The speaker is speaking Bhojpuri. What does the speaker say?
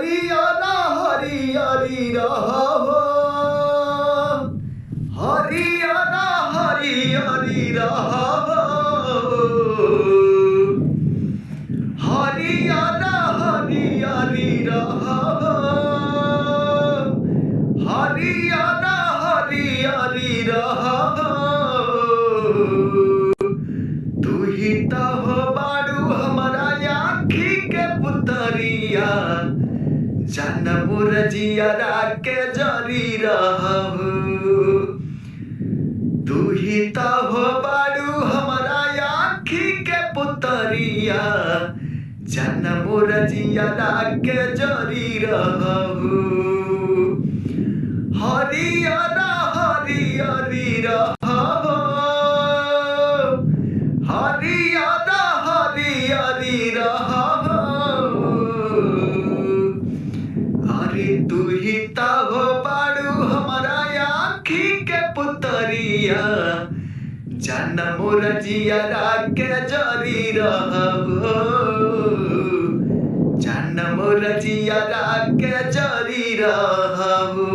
हरियाणा हरियारी रहबो हरियाणा हरियारी रहबो हरियाणा हरियारी रहबो हरियाणा हरियारी रहबो तू ही तो हो बाड़ू हमारा आँखी के पुतरिया जानपुर जियारा के जरी रहबू तू ही तो हो बाड़ू हमारा आँखी के पुतरिया जानपुर जियारा के जरी रहबू हरियाणा हरियारी रहबो हरियाणा हरियारी रहबो अरे तू ही तो हो बाड़ू हमारा आँखी के पुतरिया जान मोर जियारा के जरी रहबो जान मोर जियारा के जरी रहबो।